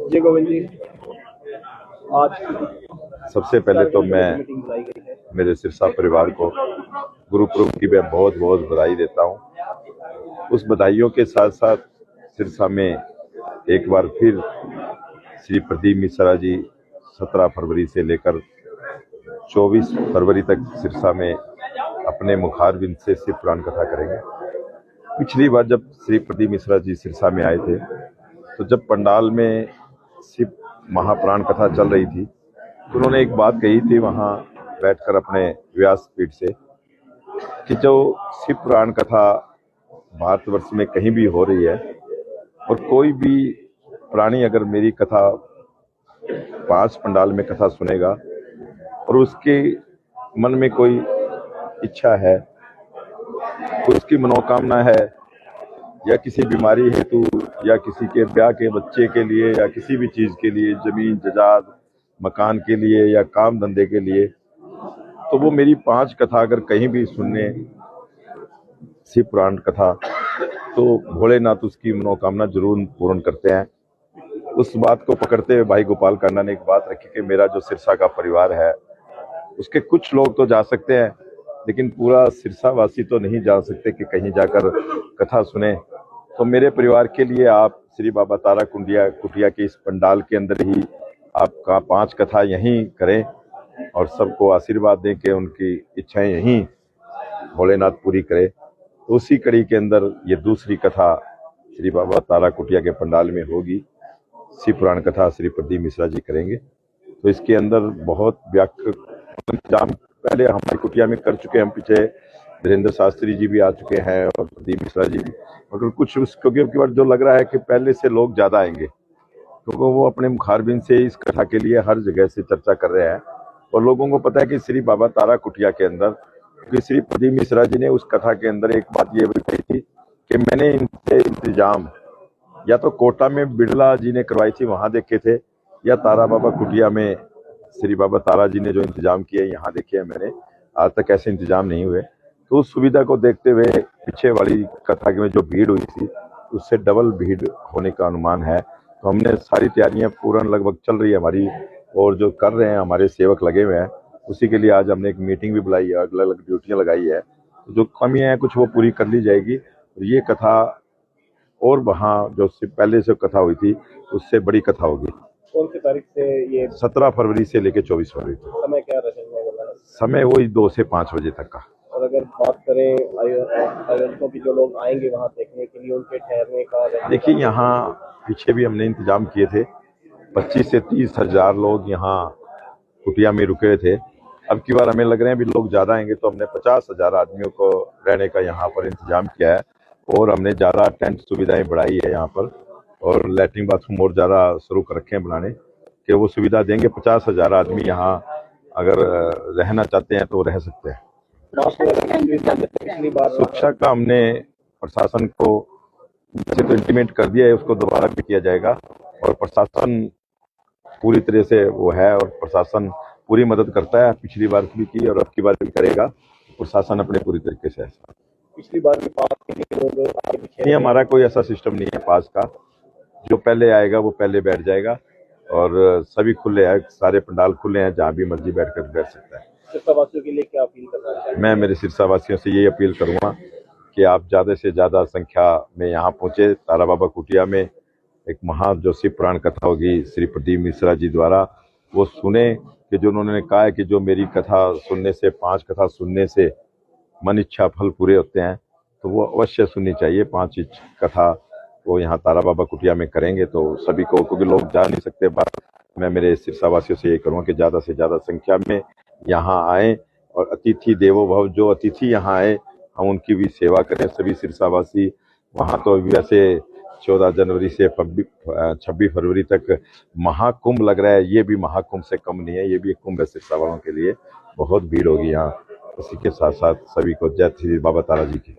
जी गोविंद जी, आज सबसे पहले तो मैं मेरे सिरसा परिवार को गुरु पूर्व की मैं बहुत बहुत बधाई देता हूँ। उस बधाइयों के साथ साथ सिरसा में एक बार फिर श्री प्रदीप मिश्रा जी 17 फरवरी से लेकर 24 फरवरी तक सिरसा में अपने मुखारबिंद से शिव पुराण कथा करेंगे। पिछली बार जब श्री प्रदीप मिश्रा जी सिरसा में आए थे तो जब पंडाल में शिव महापुराण कथा चल रही थी तो उन्होंने एक बात कही थी वहां बैठकर अपने व्यासपीठ से कि जो शिव पुराण कथा भारतवर्ष में कहीं भी हो रही है और कोई भी प्राणी अगर मेरी कथा 5 पंडाल में कथा सुनेगा और उसके मन में कोई इच्छा है, उसकी मनोकामना है या किसी बीमारी हेतु या किसी के ब्याह के बच्चे के लिए या किसी भी चीज के लिए, जमीन जायदाद मकान के लिए या काम धंधे के लिए, तो वो मेरी 5 कथा अगर कहीं भी सुनने शिव पुराण कथा तो भोलेनाथ उसकी मनोकामना जरूर पूर्ण करते हैं। उस बात को पकड़ते हुए भाई गोपाल कांडा ने एक बात रखी कि मेरा जो सिरसा का परिवार है उसके कुछ लोग तो जा सकते हैं लेकिन पूरा सिरसा वासी तो नहीं जा सकते कि कहीं जाकर कथा सुने। तो मेरे परिवार के लिए आप श्री बाबा तारा कुटिया के इस पंडाल के अंदर ही आपका 5 कथा यहीं करें और सबको आशीर्वाद दें कि उनकी इच्छाएं यहीं भोलेनाथ पूरी करे। तो उसी कड़ी के अंदर ये दूसरी कथा श्री बाबा तारा कुटिया के पंडाल में होगी। शिव पुराण कथा श्री प्रदीप मिश्रा जी करेंगे। तो इसके अंदर बहुत इंतजाम पहले हमारी कुटिया में कर चुके हैं। हम पीछे धीरेन्द्र शास्त्री जी भी आ चुके हैं और प्रदीप मिश्रा जी भी, मगर कुछ क्योंकि अब की बार जो लग रहा है कि पहले से लोग ज्यादा आएंगे क्योंकि वो अपने मुखारबिंद से इस कथा के लिए हर जगह से चर्चा कर रहे हैं और लोगों को पता है कि श्री बाबा तारा कुटिया के अंदर, क्योंकि श्री प्रदीप मिश्रा जी ने उस कथा के अंदर एक बात ये भी कही थी कि मैंने इनसे इंतजाम या तो कोटा में बिड़ला जी ने करवाई थी वहां देखे थे या तारा बाबा कुटिया में श्री बाबा तारा जी ने जो इंतजाम किए यहाँ देखे हैं मैंने। आज तक ऐसे इंतजाम नहीं हुए। तो उस सुविधा को देखते हुए पीछे वाली कथा में जो भीड़ हुई थी उससे डबल भीड़ होने का अनुमान है। तो हमने सारी तैयारियां पूर्ण लगभग चल रही है हमारी और जो कर रहे हैं हमारे सेवक लगे हुए हैं। उसी के लिए आज हमने एक मीटिंग भी बुलाई है, अलग अलग ड्यूटियां लगाई है। तो जो कमियां हैं कुछ वो पूरी कर ली जाएगी और ये कथा और वहाँ जो पहले से कथा हुई थी उससे बड़ी कथा होगी। कौन सी तारीख से ये? 17 फरवरी से लेकर 24 फरवरी तक। समय क्या रहेगा? समय वही 2 से 5 बजे तक का। और अगर बात करें आयोजकों की, जो लोग आएंगे वहाँ देखने के लिए, उनके ठहरने का? देखिए यहाँ पीछे भी हमने इंतजाम किए थे, 25 से 30 हजार लोग यहाँ कुटिया में रुके थे। अब की बार हमें लग रहे हैं भी लोग ज्यादा आएंगे तो हमने 50,000 आदमियों को रहने का यहाँ पर इंतजाम किया है और हमने ज्यादा टेंट सुविधाएं बढ़ाई है यहाँ पर और लैट्रिन बाथरूम और ज्यादा शुरू कर रखे हैं बनाने कि वो सुविधा देंगे। 50,000 आदमी यहाँ अगर रहना चाहते हैं तो रह सकते हैं। सुरक्षा का हमने प्रशासन को तो इंटीमेट कर दिया है, उसको दोबारा भी किया जाएगा और प्रशासन पूरी तरह से वो है और प्रशासन पूरी मदद करता है। पिछली बार भी की और अब की बार भी करेगा। प्रशासन अपने पूरी तरीके से है। पिछली बार भी पास के लिए नहीं, हमारा कोई ऐसा सिस्टम नहीं है पास का। जो पहले आएगा वो पहले बैठ जाएगा और सभी खुले हैं, सारे पंडाल खुले हैं, जहाँ भी मर्जी बैठ सकता है। सिरसावासियों के लिए क्या अपील करना चाहिए? मैं मेरे सिरसावासियों से यही अपील करूंगा कि आप ज्यादा से ज्यादा संख्या में यहाँ पहुंचे। तारा बाबा कुटिया में एक महा जो शिव पुराण कथा होगी श्री प्रदीप मिश्रा जी द्वारा, वो सुने कि जो उन्होंने कहा है कि जो मेरी कथा सुनने से, 5 कथा सुनने से मन इच्छा फल पूरे होते हैं, तो वो अवश्य सुननी चाहिए। 5 कथा वो यहाँ तारा बाबा कुटिया में करेंगे तो सभी को, क्योंकि लोग जा नहीं सकते बाहर। मैं मेरे सिरसावासियों से यही करूँगा कि ज़्यादा से ज़्यादा संख्या में यहाँ आए और अतिथि देवो भव, जो अतिथि यहाँ आए हम उनकी भी सेवा करें सभी सिरसावासी। वहाँ तो वैसे 14 जनवरी से 26 फरवरी तक महाकुंभ लग रहा है, ये भी महाकुंभ से कम नहीं है, ये भी एक कुंभ है सिरसा वालों के लिए। बहुत भीड़ होगी यहाँ। इसी के साथ साथ सभी को जय श्री बाबा तारा जी की।